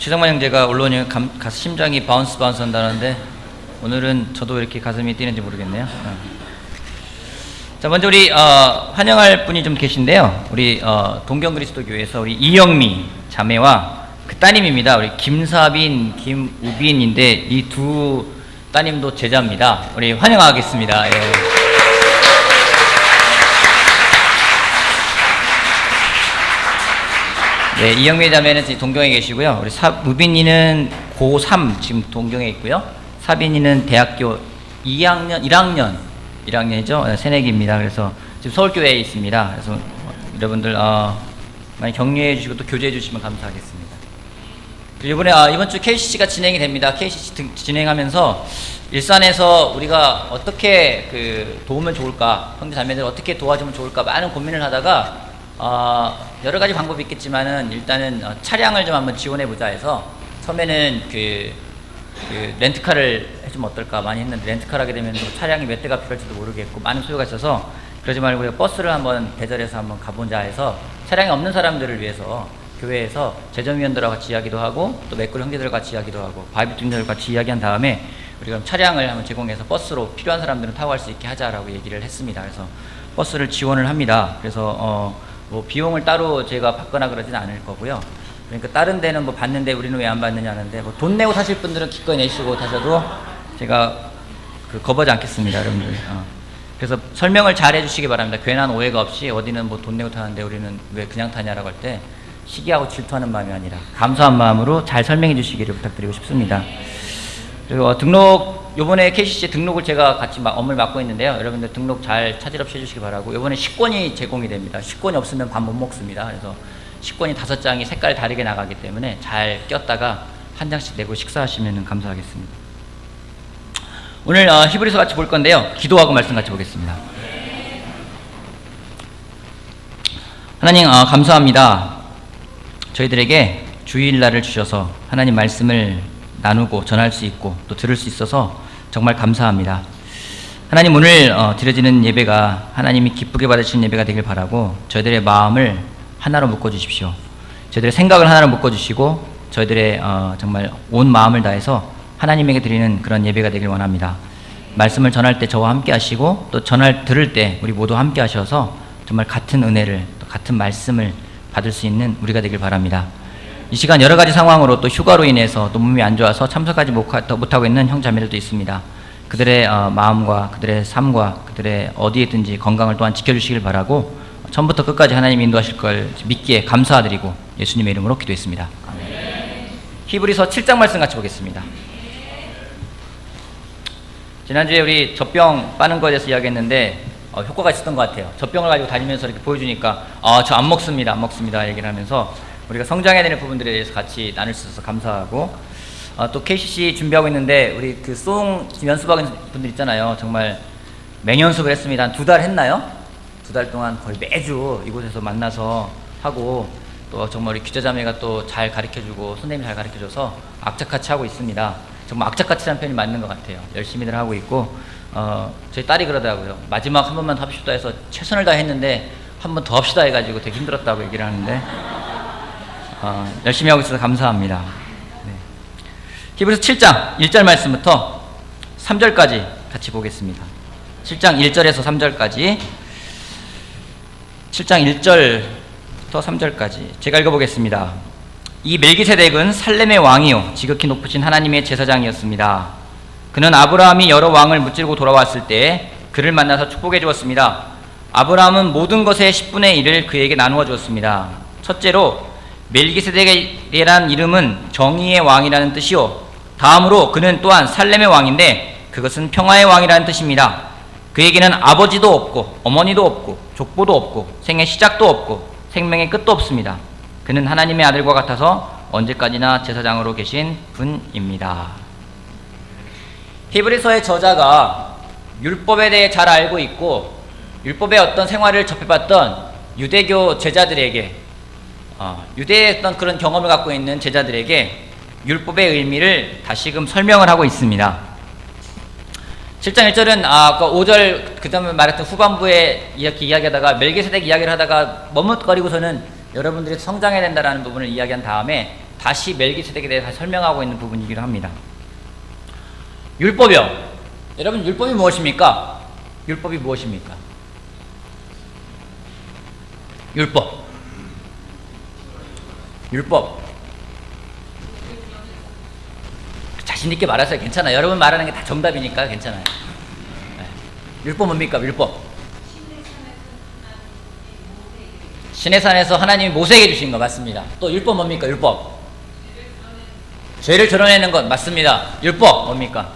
최정만 형제가 언론에 가서 심장이 바운스 한다는데 오늘은 저도 이렇게 가슴이 뛰는지 모르겠네요. 자, 먼저 우리 환영할 분이 좀 계신데요. 우리 동경그리스도교회에서 우리 이영미 자매와 그 따님입니다. 우리 김사빈, 김우빈인데 이 두 따님도 제자입니다. 우리 환영하겠습니다. 예. 네, 이영미 자매는 지금 동경에 계시고요. 우리 우빈이는 고3 지금 동경에 있고요. 사빈이는 대학교 1학년이죠. 새내기입니다. 그래서 지금 서울교회에 있습니다. 그래서 여러분들 많이 격려해 주시고 또 교제해 주시면 감사하겠습니다. 이번에 이번 주 KCC가 진행이 됩니다. KCC 진행하면서 일산에서 우리가 어떻게 그 도우면 좋을까, 형제 자매들 어떻게 도와주면 좋을까 많은 고민을 하다가 여러 가지 방법이 있겠지만은 일단은 차량을 좀 한번 지원해 보자 해서 처음에는 그 렌트카를 해주면 어떨까 많이 했는데 렌트카를 하게 되면 차량이 몇 대가 필요할지도 모르겠고 많은 소요가 있어서 그러지 말고 우리가 버스를 한번 대절해서 한번 가보자 해서 차량이 없는 사람들을 위해서 교회에서 재정위원들과 같이 이야기도 하고 또 맥골 형제들과 같이 이야기도 하고 바이브 형제들과 같이 이야기한 다음에 우리가 차량을 한번 제공해서 버스로 필요한 사람들은 타고 갈 수 있게 하자라고 얘기를 했습니다. 그래서 버스를 지원을 합니다. 그래서 뭐 비용을 따로 제가 받거나 그러지는 않을 거고요. 그러니까 다른 데는 뭐 받는데 우리는 왜 안 받느냐 하는데 뭐 돈 내고 타실 분들은 기꺼이 내시고 타셔도 제가 거부하지 않겠습니다, 여러분들. 그래서 설명을 잘 해주시기 바랍니다. 괜한 오해가 없이 어디는 뭐 돈 내고 타는데 우리는 왜 그냥 타냐라고 할 때 시기하고 질투하는 마음이 아니라 감사한 마음으로 잘 설명해 주시기를 부탁드리고 싶습니다. 그리고 요번에 KCC 등록을 제가 같이 업무를 맡고 있는데요. 여러분들 등록 잘 차질 없이 해주시기 바라고. 요번에 식권이 제공이 됩니다. 식권이 없으면 밥 못 먹습니다. 그래서 식권이 5장이 색깔 다르게 나가기 때문에 잘 꼈다가 한 장씩 내고 식사하시면 감사하겠습니다. 오늘 히브리서 같이 볼 건데요. 기도하고 말씀 같이 보겠습니다. 하나님 감사합니다. 저희들에게 주일날을 주셔서 하나님 말씀을 나누고 전할 수 있고 또 들을 수 있어서 정말 감사합니다. 하나님 오늘 드려지는 예배가 하나님이 기쁘게 받으시는 예배가 되길 바라고 저희들의 마음을 하나로 묶어주십시오. 저희들의 생각을 하나로 묶어주시고 저희들의 정말 온 마음을 다해서 하나님에게 드리는 그런 예배가 되길 원합니다. 말씀을 전할 때 저와 함께 하시고 또 들을 때 우리 모두 함께 하셔서 정말 같은 은혜를 또 같은 말씀을 받을 수 있는 우리가 되길 바랍니다. 이 시간 여러 가지 상황으로 또 휴가로 인해서 또 몸이 안 좋아서 참석하지 못하고 있는 형제자매들도 있습니다. 그들의 마음과 그들의 삶과 그들의 어디에 있든지 건강을 또한 지켜주시길 바라고 처음부터 끝까지 하나님 인도하실 걸 믿기에 감사드리고 예수님의 이름으로 기도했습니다. 아멘. 히브리서 7장 말씀 같이 보겠습니다. 지난주에 우리 젖병 빠는 거에 대해서 이야기했는데 효과가 있었던 것 같아요. 젖병을 가지고 다니면서 이렇게 보여주니까 저 안 먹습니다 얘기를 하면서 우리가 성장해야 되는 부분들에 대해서 같이 나눌 수 있어서 감사하고 또 KCC 준비하고 있는데 우리 그 송 연습하는 분들 있잖아요. 정말 맹연습을 했습니다. 한 2달 했나요? 2달 동안 거의 매주 이곳에서 만나서 하고 또 정말 우리 기자자매가 또 잘 가르쳐주고 선생님이 잘 가르쳐줘서 악착같이 하고 있습니다. 정말 악착같이라는 표현이 맞는 것 같아요. 열심히들 하고 있고 저희 딸이 그러더라고요. 마지막 한 번만 더 합시다 해서 최선을 다했는데 한 번 더 합시다 해가지고 되게 힘들었다고 얘기를 하는데 열심히 하고 있어서 감사합니다. 네. 히브리서 7장 1절 말씀부터 3절까지 같이 보겠습니다. 7장 1절에서 3절까지 7장 1절부터 3절까지 제가 읽어보겠습니다. 이 멜기세덱은 살렘의 왕이요 지극히 높으신 하나님의 제사장이었습니다. 그는 아브라함이 여러 왕을 무찌르고 돌아왔을 때 그를 만나서 축복해 주었습니다. 아브라함은 모든 것의 10분의 1을 그에게 나누어 주었습니다. 첫째로 멜기세덱이라는 이름은 정의의 왕이라는 뜻이요 다음으로 그는 또한 살렘의 왕인데 그것은 평화의 왕이라는 뜻입니다. 그에게는 아버지도 없고 어머니도 없고 족보도 없고 생의 시작도 없고 생명의 끝도 없습니다. 그는 하나님의 아들과 같아서 언제까지나 제사장으로 계신 분입니다. 히브리서의 저자가 율법에 대해 잘 알고 있고 율법의 어떤 생활을 접해봤던 유대교 제자들에게 유대의 어떤 그런 경험을 갖고 있는 제자들에게 율법의 의미를 다시금 설명을 하고 있습니다. 7장 1절은 아까 5절 그 다음에 말했던 후반부에 이야기하다가 멜기세덱 이야기를 하다가 머뭇거리고서는 여러분들이 성장해야 된다는 부분을 이야기한 다음에 다시 멜기세덱에 대해 다시 설명하고 있는 부분이기도 합니다. 율법이요. 여러분, 율법이 무엇입니까? 율법이 무엇입니까? 율법. 자신있게 말하세요. 괜찮아요. 여러분 말하는 게 다 정답이니까 괜찮아요. 네. 율법 뭡니까? 율법. 시내산에서 하나님이 모세에게 주신 거 맞습니다. 또 율법 뭡니까? 율법. 죄를 드러내는 것 맞습니다. 율법 뭡니까?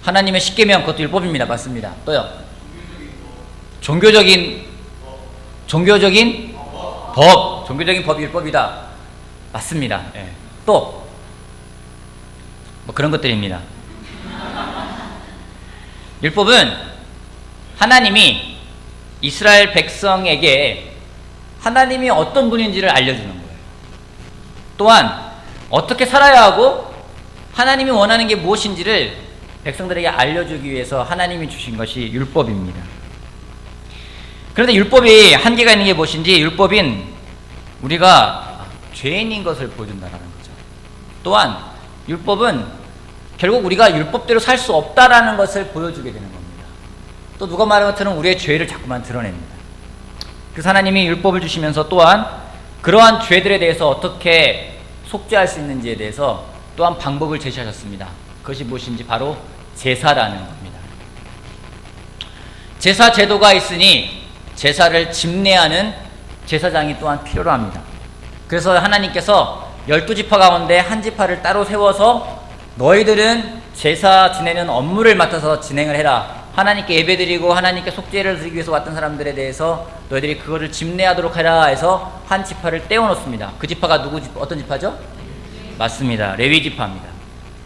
하나님의 십계명, 그것도 율법입니다. 맞습니다. 또요. 종교적인 법. 종교적인 법이 율법이다. 맞습니다. 예. 또 뭐 그런 것들입니다. 율법은 하나님이 이스라엘 백성에게 하나님이 어떤 분인지를 알려주는 거예요. 또한 어떻게 살아야 하고 하나님이 원하는 게 무엇인지를 백성들에게 알려주기 위해서 하나님이 주신 것이 율법입니다. 그런데 율법이 한계가 있는 게 무엇인지, 율법인 우리가 죄인인 것을 보여준다는 거죠. 또한 율법은 결국 우리가 율법대로 살 수 없다라는 것을 보여주게 되는 겁니다. 또 누가 말한 것처럼 우리의 죄를 자꾸만 드러냅니다. 그래서 하나님이 율법을 주시면서 또한 그러한 죄들에 대해서 어떻게 속죄할 수 있는지에 대해서 또한 방법을 제시하셨습니다. 그것이 무엇인지 바로 제사라는 겁니다. 제사 제도가 있으니 제사를 집례하는 제사장이 또한 필요로 합니다. 그래서 하나님께서 12지파 가운데 한 지파를 따로 세워서 너희들은 제사 지내는 업무를 맡아서 진행을 해라. 하나님께 예배드리고 하나님께 속죄를 드리기 위해서 왔던 사람들에 대해서 너희들이 그거를 집례하도록 해라 해서 한 지파를 떼어놓습니다. 그 지파가 어떤 지파죠? 맞습니다. 레위 지파입니다.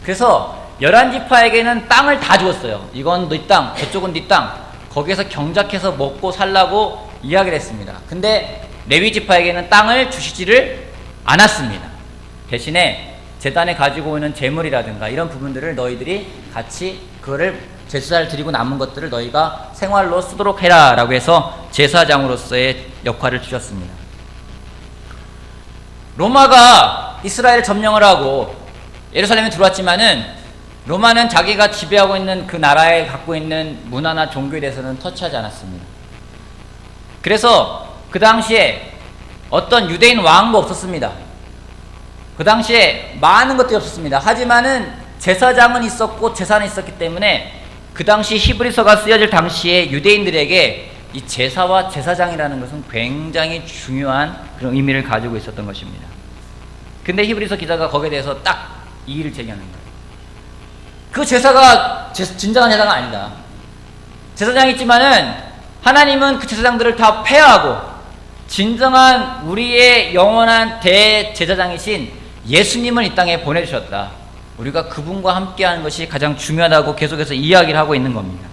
그래서 11지파에게는 땅을 다 주었어요. 이건 네 땅, 저쪽은 네 땅. 거기에서 경작해서 먹고 살라고 이야기를 했습니다. 근데 레위 지파에게는 땅을 주시지를 않았습니다. 대신에 제단에 가지고 오는 재물이라든가 이런 부분들을 너희들이 같이 그거를 제사를 드리고 남은 것들을 너희가 생활로 쓰도록 해라 라고 해서 제사장으로서의 역할을 주셨습니다. 로마가 이스라엘을 점령을 하고 예루살렘에 들어왔지만은 로마는 자기가 지배하고 있는 그 나라에 갖고 있는 문화나 종교에 대해서는 터치하지 않았습니다. 그래서 그 당시에 어떤 유대인 왕도 없었습니다. 그 당시에 많은 것들이 없었습니다. 하지만은 제사장은 있었고 제사는 있었기 때문에 그 당시 히브리서가 쓰여질 당시에 유대인들에게 이 제사와 제사장이라는 것은 굉장히 중요한 그런 의미를 가지고 있었던 것입니다. 근데 히브리서 기자가 거기에 대해서 딱 이의를 제기하는 거예요. 그 제사가 진정한 제사가 아니다. 제사장이 있지만은 하나님은 그 제사장들을 다 폐하고 진정한 우리의 영원한 대제사장이신 예수님을 이 땅에 보내주셨다. 우리가 그분과 함께하는 것이 가장 중요하다고 계속해서 이야기를 하고 있는 겁니다.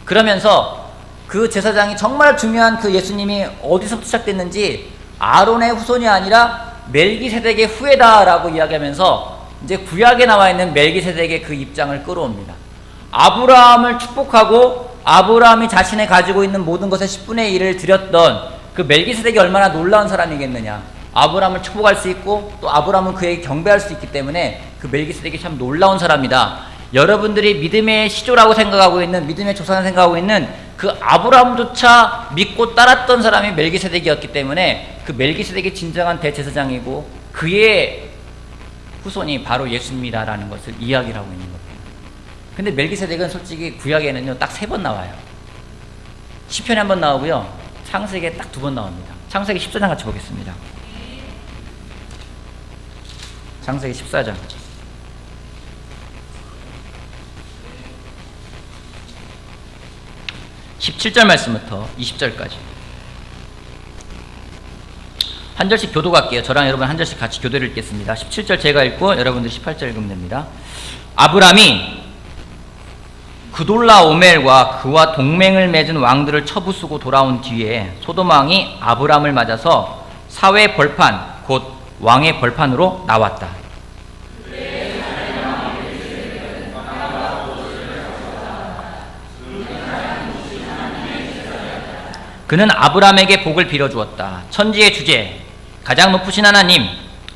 그러면서 그 제사장이 정말 중요한 그 예수님이 어디서부터 시작됐는지 아론의 후손이 아니라 멜기세덱의 후예다라고 이야기하면서 이제 구약에 나와 있는 멜기세덱의 그 입장을 끌어옵니다. 아브라함을 축복하고 아브라함이 자신이 가지고 있는 모든 것의 10분의 1을 드렸던 그 멜기세덱이 얼마나 놀라운 사람이겠느냐. 아브라함을 축복할 수 있고 또 아브라함은 그에게 경배할 수 있기 때문에 그 멜기세덱이 참 놀라운 사람이다. 여러분들이 믿음의 시조라고 생각하고 있는, 믿음의 조상을 생각하고 있는 그 아브라함조차 믿고 따랐던 사람이 멜기세덱이었기 때문에 그 멜기세덱이 진정한 대제사장이고 그의 후손이 바로 예수님이다라는 것을 이야기를 하고 있는 겁니다. 근데 멜기세덱은 솔직히 구약에는요 딱 3번 나와요. 시편에 1번 나오고요, 창세기에 딱 2번 나옵니다. 창세기 14장 같이 보겠습니다. 창세기 14장 17절 말씀부터 20절까지 한 절씩 교도 갈게요. 저랑 여러분 한 절씩 같이 교도를 읽겠습니다. 17절 제가 읽고 여러분들 18절 읽으면 됩니다. 아브람이 그돌라오멜과 그와 동맹을 맺은 왕들을 쳐부수고 돌아온 뒤에 소돔 왕이 아브람을 맞아서 사회 벌판 곧 왕의 벌판으로 나왔다. 그는 아브람에게 복을 빌어주었다. 천지의 주제, 가장 높으신 하나님,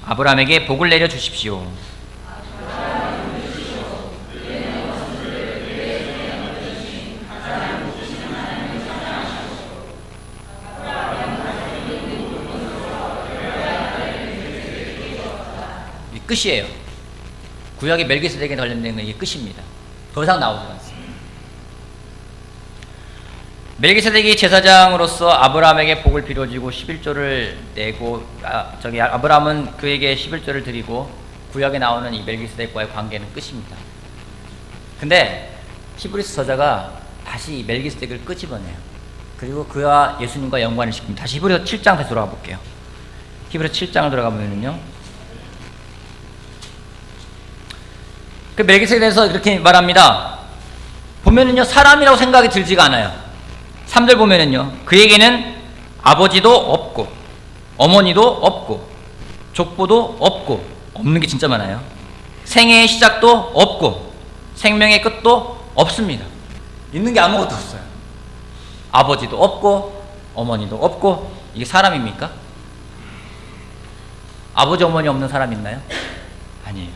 아브라함에게 복을 내려 주십시오. 이 끝이에요. 구약의 멜기세덱에 관련된 건 이게 끝입니다. 더 이상 나오지 않습니다. 멜기세덱이 제사장으로서 아브라함에게 복을 빌어주고 11조를 내고 아브라함은 그에게 11조를 드리고 구약에 나오는 이 멜기세덱과의 관계는 끝입니다. 근데 히브리서 저자가 다시 이 멜기세덱을 끄집어내요. 그리고 그와 예수님과 연관을 시킵니다. 다시 히브리서 7장 다시 돌아가 볼게요. 히브리서 7장을 들어가 보면요, 그 멜기세덱에서 이렇게 말합니다. 보면은요, 사람이라고 생각이 들지가 않아요. 3절 보면은요, 그에게는 아버지도 없고 어머니도 없고 족보도 없고, 없는 게 진짜 많아요. 생애의 시작도 없고 생명의 끝도 없습니다. 있는 게 아무것도 없어요. 아버지도 없고 어머니도 없고. 이게 사람입니까? 아버지 어머니 없는 사람 있나요? 아니에요.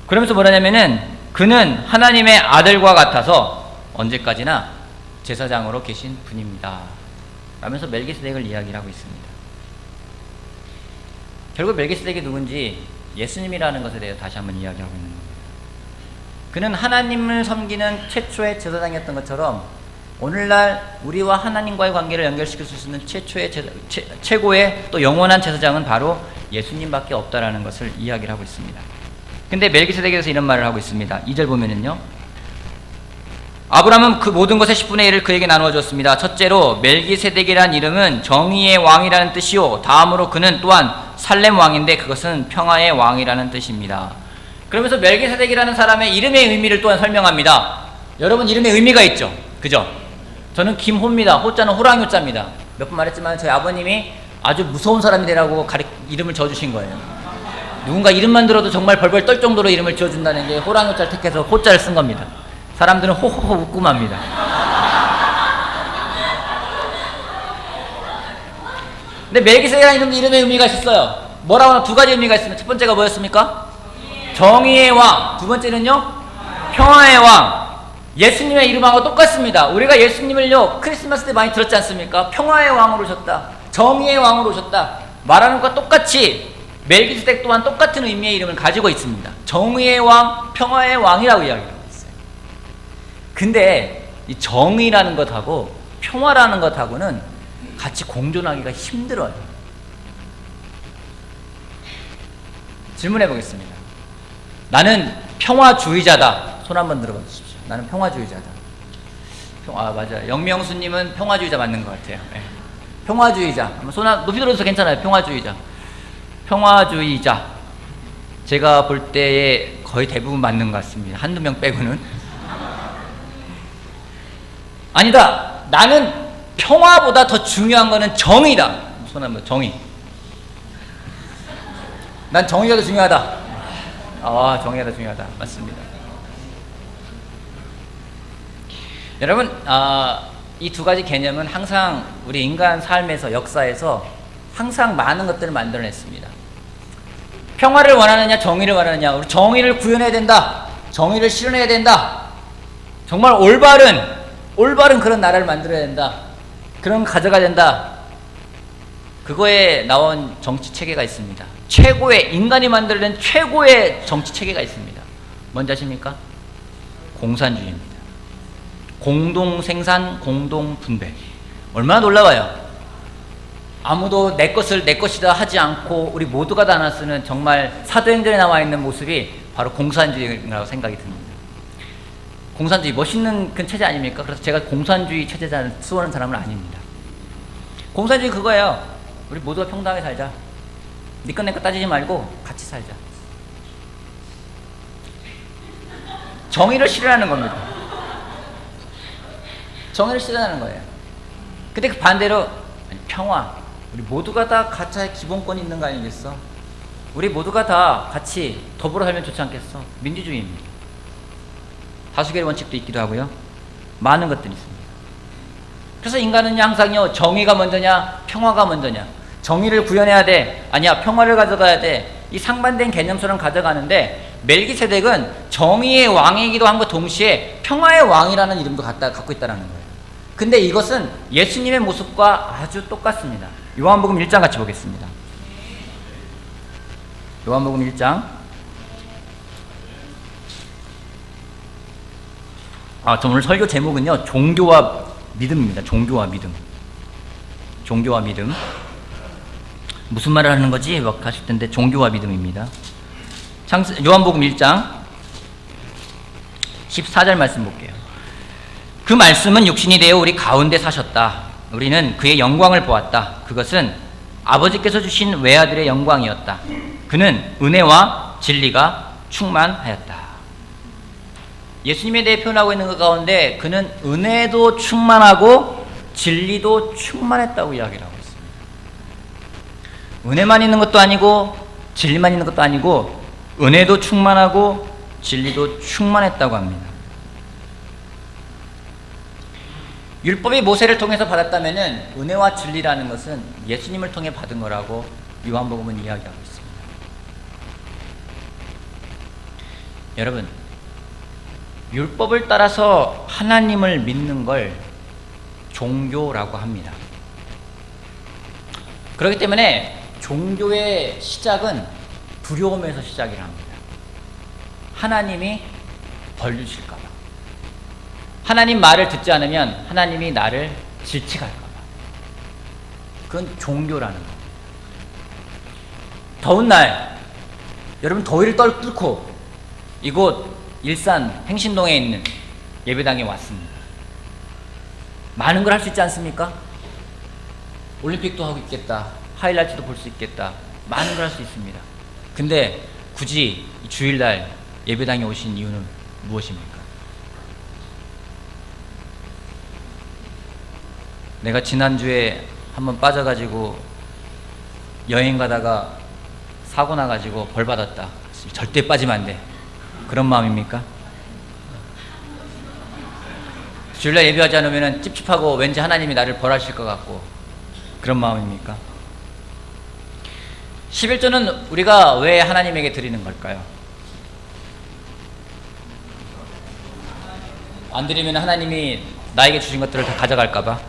그러면서 뭐라냐면은 그는 하나님의 아들과 같아서 언제까지나 제사장으로 계신 분입니다 라면서 멜기세덱을 이야기를 하고 있습니다. 결국 멜기세덱이 누군지 예수님이라는 것에 대해서 다시 한번 이야기하고 있는 겁니다. 그는 하나님을 섬기는 최초의 제사장이었던 것처럼 오늘날 우리와 하나님과의 관계를 연결시킬 수 있는 최초의 최고의 또 영원한 제사장은 바로 예수님밖에 없다라는 것을 이야기를 하고 있습니다. 근데 멜기세덱에서 이런 말을 하고 있습니다. 2절 보면은요, 아브라함은 그 모든 것의 10분의 1을 그에게 나누어 줬습니다. 첫째로 멜기세덱이란 이름은 정의의 왕이라는 뜻이요, 다음으로 그는 또한 살렘 왕인데 그것은 평화의 왕이라는 뜻입니다. 그러면서 멜기세덱이라는 사람의 이름의 의미를 또한 설명합니다. 여러분, 이름의 의미가 있죠, 그죠? 저는 김호입니다. 호자는 호랑이 호자입니다. 몇 번 말했지만 저희 아버님이 아주 무서운 사람이 되라고 이름을 지어주신 거예요. 누군가 이름만 들어도 정말 벌벌 떨 정도로 이름을 지어준다는 게 호랑이 호자를 택해서 호자를 쓴 겁니다. 사람들은 호호호 웃고 맙니다. 근데 멜기세덱이라는 이름의 의미가 있었어요. 뭐라고 하나 두 가지 의미가 있습니다. 첫 번째가 뭐였습니까? 정의의 왕. 두 번째는요, 평화의 왕. 예수님의 이름하고 똑같습니다. 우리가 예수님을요, 크리스마스 때 많이 들었지 않습니까? 평화의 왕으로 오셨다, 정의의 왕으로 오셨다 말하는 것과 똑같이 멜기세덱 또한 똑같은 의미의 이름을 가지고 있습니다. 정의의 왕, 평화의 왕이라고 이야기합니다. 근데 이 정의라는 것하고 평화라는 것하고는 같이 공존하기가 힘들어요. 질문해 보겠습니다. 나는 평화주의자다. 손 한번 들어봐 주십시오. 나는 평화주의자다. 맞아요. 영명수님은 평화주의자 맞는 것 같아요. 네. 평화주의자. 손 높이 들어줘서 괜찮아요. 평화주의자. 평화주의자. 제가 볼 때에 거의 대부분 맞는 것 같습니다. 한두 명 빼고는. 아니다. 나는 평화보다 더 중요한 거는 정의다. 손 한번. 정의. 난 정의가 더 중요하다. 정의가 더 중요하다. 맞습니다. 여러분, 이 두 가지 개념은 항상 우리 인간 삶에서, 역사에서 항상 많은 것들을 만들어냈습니다. 평화를 원하느냐, 정의를 원하느냐. 우리 정의를 구현해야 된다. 정의를 실현해야 된다. 정말 올바른 그런 나라를 만들어야 된다. 그런 가져가야 된다. 그거에 나온 정치 체계가 있습니다. 최고의, 인간이 만들어낸 최고의 정치 체계가 있습니다. 뭔지 아십니까? 공산주의입니다. 공동 생산, 공동 분배. 얼마나 놀라워요. 아무도 내 것을 내 것이다 하지 않고 우리 모두가 다 하나 쓰는 정말 사도행전에 나와 있는 모습이 바로 공산주의라고 생각이 듭니다. 공산주의 멋있는 그 체제 아닙니까? 그래서 제가 공산주의 체제자를 수호하는 사람은 아닙니다. 공산주의 그거예요. 우리 모두가 평등하게 살자. 네 것 내 것 따지지 말고 같이 살자. 정의를 실현하는 겁니다. 정의를 실현하는 거예요. 근데 그 반대로 평화. 우리 모두가 다 각자의 기본권이 있는 거 아니겠어? 우리 모두가 다 같이 더불어 살면 좋지 않겠어? 민주주의입니다. 다수결의 원칙도 있기도 하고요. 많은 것들이 있습니다. 그래서 인간은 항상요, 정의가 먼저냐, 평화가 먼저냐. 정의를 구현해야 돼. 아니야, 평화를 가져가야 돼. 이 상반된 개념처럼 가져가는데 멜기세덱은 정의의 왕이기도 한과 동시에 평화의 왕이라는 이름도 갖고 있다는 거예요. 근데 이것은 예수님의 모습과 아주 똑같습니다. 요한복음 1장 같이 보겠습니다. 요한복음 1장. 저 오늘 설교 제목은요, 종교와 믿음입니다. 종교와 믿음. 종교와 믿음. 무슨 말을 하는 거지? 막 하실 텐데, 종교와 믿음입니다. 요한복음 1장 14절 말씀 볼게요. 그 말씀은 육신이 되어 우리 가운데 사셨다. 우리는 그의 영광을 보았다. 그것은 아버지께서 주신 외아들의 영광이었다. 그는 은혜와 진리가 충만하였다. 예수님에 대해 표현하고 있는 것 가운데 그는 은혜도 충만하고 진리도 충만했다고 이야기를 하고 있습니다. 은혜만 있는 것도 아니고 진리만 있는 것도 아니고 은혜도 충만하고 진리도 충만했다고 합니다. 율법이 모세를 통해서 받았다면 은혜와 진리라는 것은 예수님을 통해 받은 거라고 요한복음은 이야기하고 있습니다. 여러분, 율법을 따라서 하나님을 믿는 걸 종교라고 합니다. 그렇기 때문에 종교의 시작은 두려움에서 시작을 합니다. 하나님이 벌 주실까 봐. 하나님 말을 듣지 않으면 하나님이 나를 질책할까 봐. 그건 종교라는 겁니다. 더운 날, 여러분 더위를 뚫고 이곳 일산 행신동에 있는 예배당에 왔습니다. 많은 걸 할 수 있지 않습니까? 올림픽도 하고 있겠다. 하이라이트도 볼 수 있겠다. 많은 걸 할 수 있습니다. 근데 굳이 주일날 예배당에 오신 이유는 무엇입니까? 내가 지난주에 한번 빠져가지고 여행 가다가 사고 나가지고 벌 받았다. 절대 빠지면 안 돼. 그런 마음입니까? 주일날 예배하지 않으면 찝찝하고 왠지 하나님이 나를 벌하실 것 같고 그런 마음입니까? 11조는 우리가 왜 하나님에게 드리는 걸까요? 안 드리면 하나님이 나에게 주신 것들을 다 가져갈까 봐.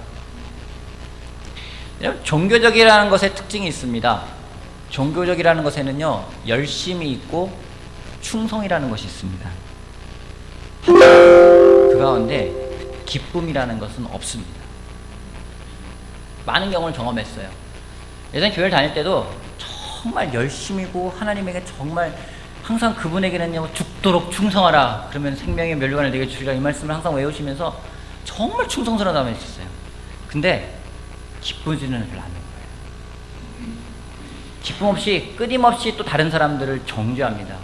종교적이라는 것의 특징이 있습니다. 종교적이라는 것에는요, 열심이 있고 충성이라는 것이 있습니다. 그 가운데 기쁨이라는 것은 없습니다. 많은 경험을 경험했어요. 예전에 교회를 다닐 때도 정말 열심이고 하나님에게 정말 항상 그분에게는요, 죽도록 충성하라. 그러면 생명의 면류관을 내게 주리라. 이 말씀을 항상 외우시면서 정말 충성스러운 사람이 있었어요. 근데 기쁘지는 별로 않는 거예요. 기쁨 없이 끊임없이 또 다른 사람들을 정죄합니다.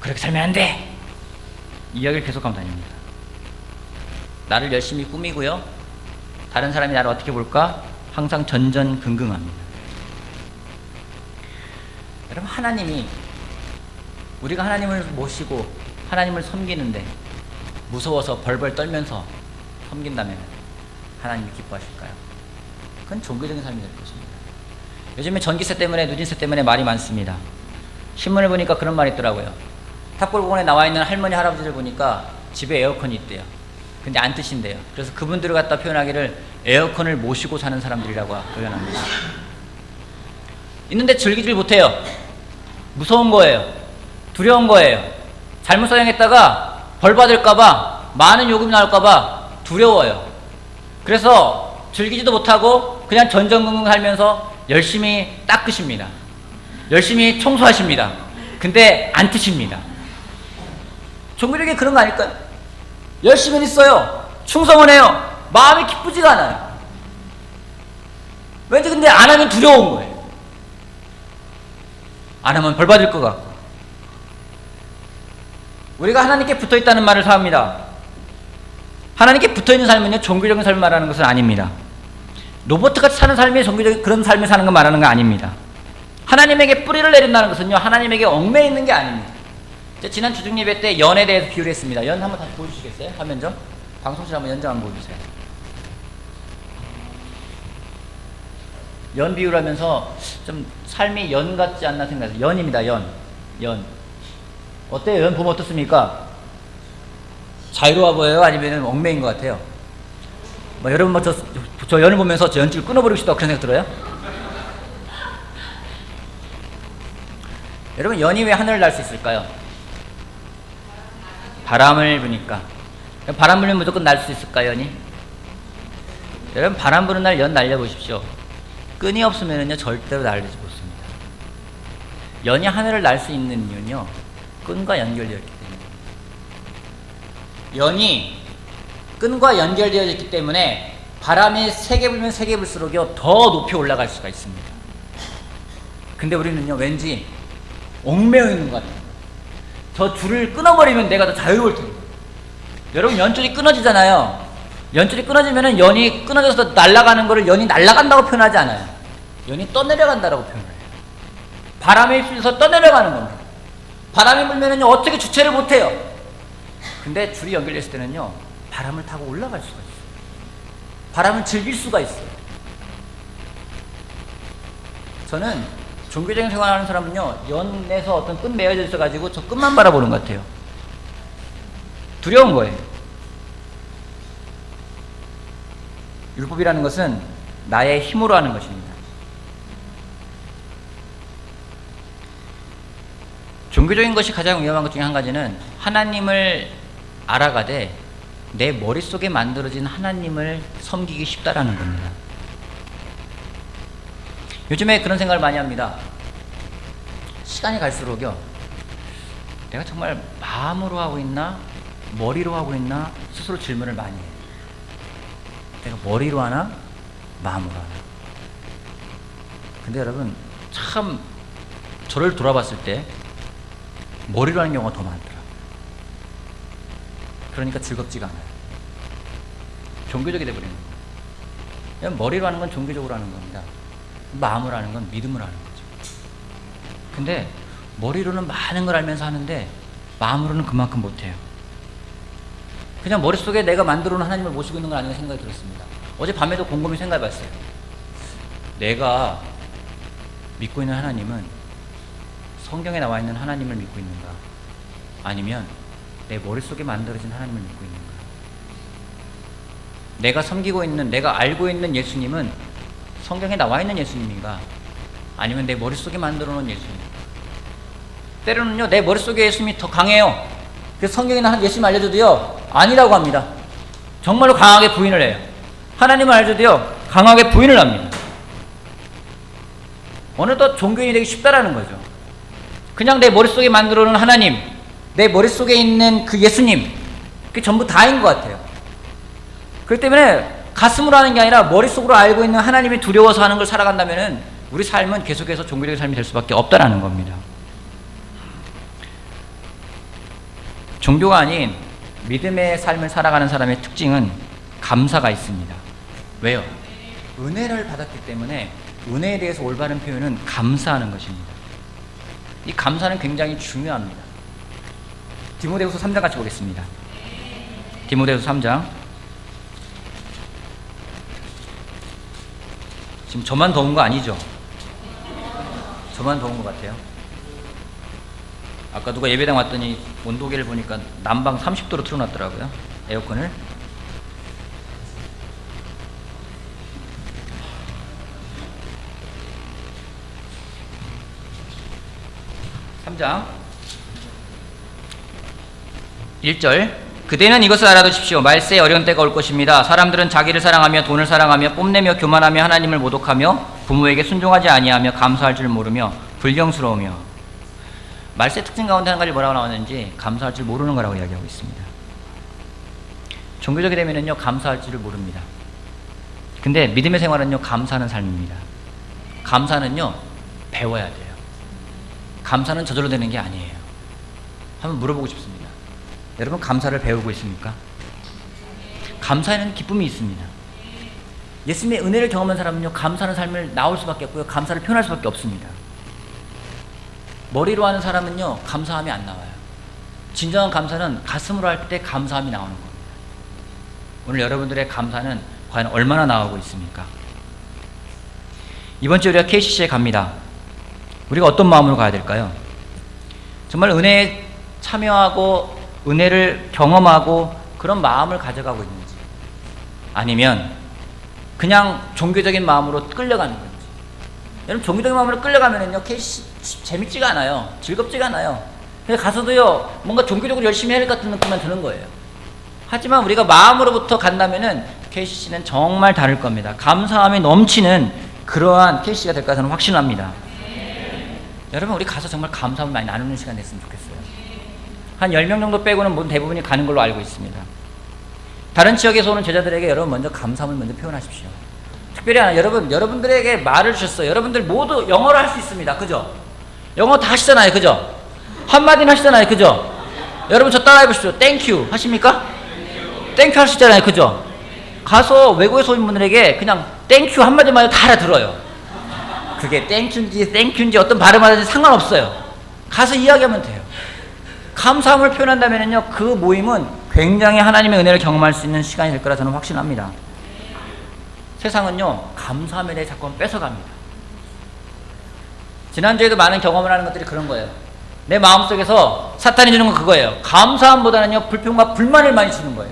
그렇게 살면 안 돼! 이야기를 계속하고 다닙니다. 나를 열심히 꾸미고요, 다른 사람이 나를 어떻게 볼까? 항상 전전긍긍합니다. 여러분, 하나님이 우리가 하나님을 모시고 하나님을 섬기는데 무서워서 벌벌 떨면서 섬긴다면 하나님이 기뻐하실까요? 그건 종교적인 삶이 될 것입니다. 요즘에 전기세 때문에, 누진세 때문에 말이 많습니다. 신문을 보니까 그런 말이 있더라고요. 탑골공원에 나와 있는 할머니, 할아버지를 보니까 집에 에어컨이 있대요. 근데 안 뜨신대요. 그래서 그분들을 갖다 표현하기를 에어컨을 모시고 사는 사람들이라고 표현합니다. 있는데 즐기질 못해요. 무서운 거예요. 두려운 거예요. 잘못 사용했다가 벌 받을까봐, 많은 요금이 나올까봐 두려워요. 그래서 즐기지도 못하고 그냥 전전긍긍 살면서 열심히 닦으십니다. 열심히 청소하십니다. 근데 안 트십니다. 종교적인 그런 거 아닐까요? 열심히 있어요. 충성을 해요. 마음이 기쁘지가 않아요. 왠지 근데 안 하면 두려운 거예요. 안 하면 벌 받을 것 같고. 우리가 하나님께 붙어있다는 말을 사합니다. 하나님께 붙어있는 삶은요, 종교적인 삶을 말하는 것은 아닙니다. 로봇같이 사는 삶이 종교적인 그런 삶을 사는 거 말하는 거 아닙니다. 하나님에게 뿌리를 내린다는 것은요, 하나님에게 얽매여 있는 게 아닙니다. 지난 주중 예배 때 연에 대해서 비유를 했습니다. 연 한번 다시 보여주시겠어요? 화면 좀. 방송실 한번 연 좀 한번 보여주세요. 연 비유를 하면서 좀 삶이 연 같지 않나 생각해요. 연입니다. 연. 어때요? 연 보면 어떻습니까? 자유로워 보여요? 아니면 얽매인 것 같아요? 뭐 여러분 뭐 저 연을 보면서 저 연줄 끊어버리고 싶다 그런 생각 들어요? 여러분 연이 왜 하늘을 날 수 있을까요? 바람을 부니까. 바람 불면 무조건 날 수 있을까요, 연이? 여러분 바람 부는 날 연 날려보십시오. 끈이 없으면요 절대로 날리지 못습니다. 연이 하늘을 날 수 있는 이유는요 끈과 연결되어 있기 때문에. 연이 끈과 연결되어 있기 때문에 바람이 세게 불면 세게 불수록요 더 높이 올라갈 수가 있습니다. 근데 우리는요 왠지 얽매여 있는 것 같아요. 저 줄을 끊어버리면 내가 더 자유로울 텐데. 여러분 연줄이 끊어지잖아요. 연줄이 끊어지면은 연이 끊어져서 날아가는 거를 연이 날아간다고 표현하지 않아요. 연이 떠내려간다고 표현해요. 바람에 휩쓸려서 떠내려가는 겁니다. 바람이 불면은요 어떻게 주체를 못해요. 근데 줄이 연결됐을 때는요 바람을 타고 올라갈 수가 있어요. 바람을 즐길 수가 있어요. 저는 종교적인 생활하는 사람은요 연에서 어떤 끈 매여져 있어가지고 저 끈만 바라보는 것 같아요. 두려운 거예요. 율법이라는 것은 나의 힘으로 하는 것입니다. 종교적인 것이 가장 위험한 것 중에 한 가지는 하나님을 알아가되 내 머릿속에 만들어진 하나님을 섬기기 쉽다라는 겁니다. 요즘에 그런 생각을 많이 합니다. 시간이 갈수록요 내가 정말 마음으로 하고 있나 머리로 하고 있나 스스로 질문을 많이 해요. 내가 머리로 하나 마음으로 하나. 근데 여러분 참 저를 돌아봤을 때 머리로 하는 경우가 더 많더라. 그러니까 즐겁지가 않아요. 종교적이 돼버리는 거예요. 머리로 하는 건 종교적으로 하는 겁니다. 마음으로 하는 건 믿음으로 하는 거죠. 근데 머리로는 많은 걸 알면서 하는데 마음으로는 그만큼 못해요. 그냥 머릿속에 내가 만들어 놓은 하나님을 모시고 있는 건 아닌가 생각이 들었습니다. 어제 밤에도 곰곰이 생각해 봤어요. 내가 믿고 있는 하나님은 성경에 나와 있는 하나님을 믿고 있는가? 아니면 내 머릿속에 만들어진 하나님을 믿고 있는가? 내가 섬기고 있는, 내가 알고 있는 예수님은 성경에 나와 있는 예수님인가? 아니면 내 머릿속에 만들어 놓은 예수님? 때로는요 내 머릿속에 예수님이 더 강해요. 그래서 성경에 나온 예수님 알려줘도요 아니라고 합니다. 정말로 강하게 부인을 해요. 하나님을 알려줘도요 강하게 부인을 합니다. 어느덧 종교인이 되기 쉽다라는 거죠. 그냥 내 머릿속에 만들어 놓은 하나님, 내 머릿속에 있는 그 예수님, 그게 전부 다인 것 같아요. 그렇기 때문에 가슴으로 하는 게 아니라 머릿속으로 알고 있는 하나님이 두려워서 하는 걸 살아간다면은 우리 삶은 계속해서 종교적인 삶이 될 수밖에 없다라는 겁니다. 종교가 아닌 믿음의 삶을 살아가는 사람의 특징은 감사가 있습니다. 왜요? 은혜를 받았기 때문에 은혜에 대해서 올바른 표현은 감사하는 것입니다. 이 감사는 굉장히 중요합니다. 디모데후서 3장 같이 보겠습니다. 디모데후서 3장. 지금 저만 더운 거 아니죠? 저만 더운 것 같아요. 아까 누가 예배당 왔더니 온도계를 보니까 난방 30도로 틀어놨더라고요. 에어컨을. (3장) 1절 그대는 이것을 알아두십시오. 말세에 어려운 때가 올 것입니다. 사람들은 자기를 사랑하며 돈을 사랑하며 뽐내며 교만하며 하나님을 모독하며 부모에게 순종하지 아니하며 감사할 줄 모르며 불경스러우며. 말세 특징 가운데 한 가지 뭐라고 나왔는지 감사할 줄 모르는 거라고 이야기하고 있습니다. 종교적이 되면은요 감사할 줄을 모릅니다. 근데 믿음의 생활은요 감사하는 삶입니다. 감사는요 배워야 돼요. 감사는 저절로 되는 게 아니에요. 한번 물어보고 싶습니다. 여러분 감사를 배우고 있습니까? 감사에는 기쁨이 있습니다. 예수님의 은혜를 경험한 사람은요 감사하는 삶을 나올 수밖에 없고요 감사를 표현할 수밖에 없습니다. 머리로 하는 사람은요 감사함이 안 나와요. 진정한 감사는 가슴으로 할 때 감사함이 나오는 겁니다. 오늘 여러분들의 감사는 과연 얼마나 나오고 있습니까? 이번 주에 우리가 KCC에 갑니다. 우리가 어떤 마음으로 가야 될까요? 정말 은혜에 참여하고 은혜를 경험하고 그런 마음을 가져가고 있는지, 아니면 그냥 종교적인 마음으로 끌려가는 건지. 여러분, 종교적인 마음으로 끌려가면은요, KCC 재밌지가 않아요. 즐겁지가 않아요. 그래서 가서도요, 뭔가 종교적으로 열심히 해야 될 것 같은 느낌만 드는 거예요. 하지만 우리가 마음으로부터 간다면은 KCC는 정말 다를 겁니다. 감사함이 넘치는 그러한 KCC가 될까 저는 확신합니다. 여러분, 우리 가서 정말 감사함을 많이 나누는 시간 됐으면 좋겠어요. 한 10명 정도 빼고는 모든 대부분이 가는 걸로 알고 있습니다. 다른 지역에서 오는 제자들에게 여러분 먼저 감사함을 먼저 표현하십시오. 특별히 하나, 여러분들에게 말을 주셨어요. 여러분들 모두 영어를 할 수 있습니다. 그죠? 영어 다 하시잖아요. 그죠? 한마디는 하시잖아요. 그죠? 여러분 저 따라해 보십시오. 땡큐 하십니까? 땡큐 할 수 있잖아요. 그죠? 가서 외국에서 오신 분들에게 그냥 땡큐 한마디만 해도 다 알아들어요. 그게 땡큐인지 어떤 발음하든지 상관없어요. 가서 이야기하면 돼요. 감사함을 표현한다면요, 그 모임은 굉장히 하나님의 은혜를 경험할 수 있는 시간이 될 거라 저는 확신합니다. 세상은요, 감사함에 대해 자꾸 뺏어갑니다. 지난주에도 많은 경험을 하는 것들이 그런 거예요. 내 마음속에서 사탄이 주는 건 그거예요. 감사함보다는요, 불평과 불만을 많이 주는 거예요.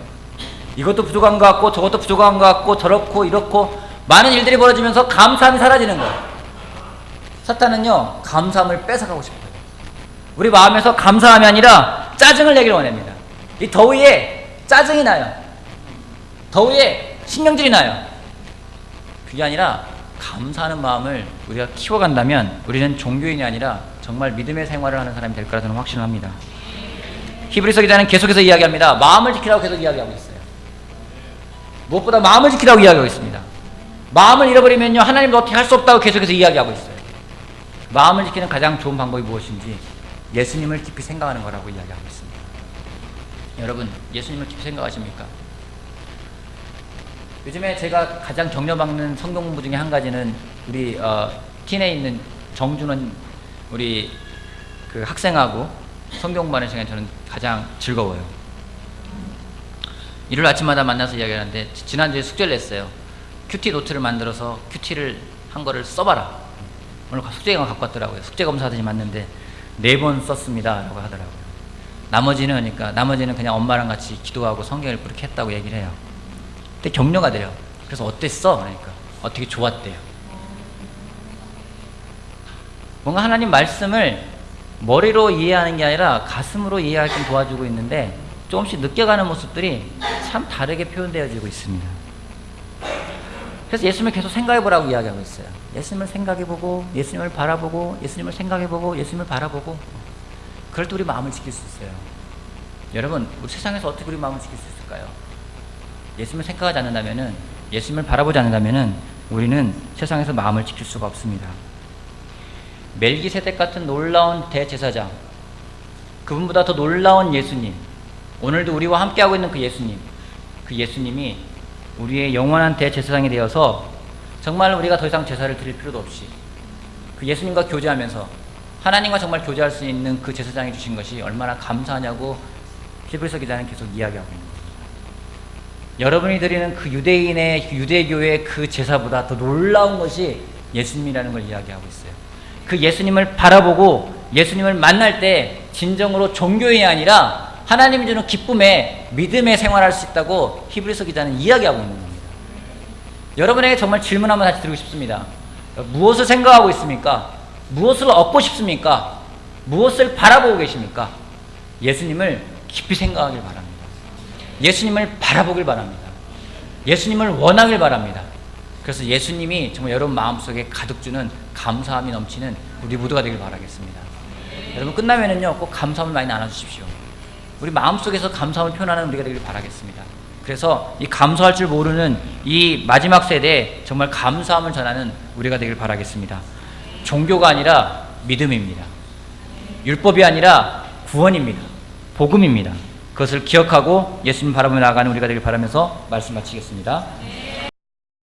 이것도 부족한 것 같고 저것도 부족한 것 같고 저렇고 이렇고 많은 일들이 벌어지면서 감사함이 사라지는 거예요. 사탄은요, 감사함을 뺏어가고 싶어요. 우리 마음에서 감사함이 아니라 짜증을 내기를 원합니다. 이 더위에 짜증이 나요. 더위에 신경질이 나요. 그게 아니라 감사하는 마음을 우리가 키워간다면 우리는 종교인이 아니라 정말 믿음의 생활을 하는 사람이 될 거라 저는 확신을 합니다. 히브리서 기자는 계속해서 이야기합니다. 마음을 지키라고 계속 이야기하고 있어요. 무엇보다 마음을 지키라고 이야기하고 있습니다. 마음을 잃어버리면요, 하나님도 어떻게 할 수 없다고 계속해서 이야기하고 있어요. 마음을 지키는 가장 좋은 방법이 무엇인지 예수님을 깊이 생각하는 거라고 이야기하고 있습니다. 여러분, 예수님을 깊이 생각하십니까? 요즘에 제가 가장 격려받는 성경 공부 중에 한 가지는 우리 틴에 있는 정준원 우리 그 학생하고 성경 공부하는 시간이 저는 가장 즐거워요. 일요일 아침마다 만나서 이야기하는데 지난주에 숙제를 냈어요. 큐티 노트를 만들어서 큐티를 한 거를 써봐라. 오늘 숙제가 갖고 왔더라고요. 숙제 검사하듯이 맞는데 4번 썼습니다 라고 하더라고요. 나머지는 그냥 엄마랑 같이 기도하고 성경을 그렇게 했다고 얘기를 해요. 근데 격려가 돼요. 그래서 어땠어? 그러니까 어떻게 좋았대요. 뭔가 하나님 말씀을 머리로 이해하는 게 아니라 가슴으로 이해하게끔 도와주고 있는데 조금씩 느껴가는 모습들이 참 다르게 표현되어지고 있습니다. 그래서 예수님을 계속 생각해보라고 이야기하고 있어요. 예수님을 생각해보고, 예수님을 바라보고, 예수님을 생각해보고, 예수님을 바라보고. 그럴 때 우리 마음을 지킬 수 있어요. 여러분, 우리 세상에서 어떻게 우리 마음을 지킬 수 있을까요? 예수님을 생각하지 않는다면은, 예수님을 바라보지 않는다면은 우리는 세상에서 마음을 지킬 수가 없습니다. 멜기세덱 같은 놀라운 대제사장, 그분보다 더 놀라운 예수님, 오늘도 우리와 함께하고 있는 그 예수님이 우리의 영원한 대제사장이 되어서 정말 우리가 더 이상 제사를 드릴 필요도 없이 그 예수님과 교제하면서 하나님과 정말 교제할 수 있는 그 제사장이 주신 것이 얼마나 감사하냐고 히브리서 기자는 계속 이야기하고 있는 겁니다. 여러분이 드리는 그 유대교의 그 제사보다 더 놀라운 것이 예수님이라는 걸 이야기하고 있어요. 그 예수님을 바라보고 예수님을 만날 때 진정으로 종교인이 아니라 하나님이 주는 기쁨에 믿음에 생활할 수 있다고 히브리서 기자는 이야기하고 있는 겁니다. 여러분에게 정말 질문 한번 다시 드리고 싶습니다. 무엇을 생각하고 있습니까? 무엇을 얻고 싶습니까? 무엇을 바라보고 계십니까? 예수님을 깊이 생각하길 바랍니다. 예수님을 바라보길 바랍니다. 예수님을 원하길 바랍니다. 그래서 예수님이 정말 여러분 마음속에 가득 주는 감사함이 넘치는 우리 모두가 되길 바라겠습니다. 여러분 끝나면은요 꼭 감사함을 많이 나눠주십시오. 우리 마음속에서 감사함을 표현하는 우리가 되길 바라겠습니다. 그래서 이 감사할 줄 모르는 이 마지막 세대에 정말 감사함을 전하는 우리가 되길 바라겠습니다. 종교가 아니라 믿음입니다. 율법이 아니라 구원입니다. 복음입니다. 그것을 기억하고 예수님 바라보며 나아가는 우리가 되길 바라면서 말씀 마치겠습니다.